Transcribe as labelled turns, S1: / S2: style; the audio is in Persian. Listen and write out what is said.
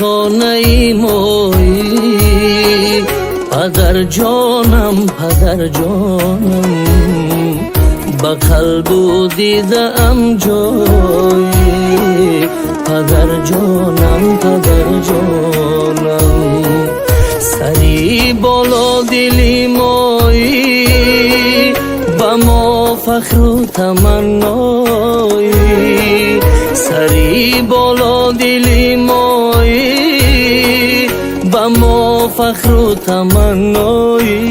S1: خانه مایی پدر جانم با قلب و دیدم جایی پدر جانم سری بالا دلی مایی با ما فخر و تمنایی سری بالا دلی مایی با ما فخر و تمنایی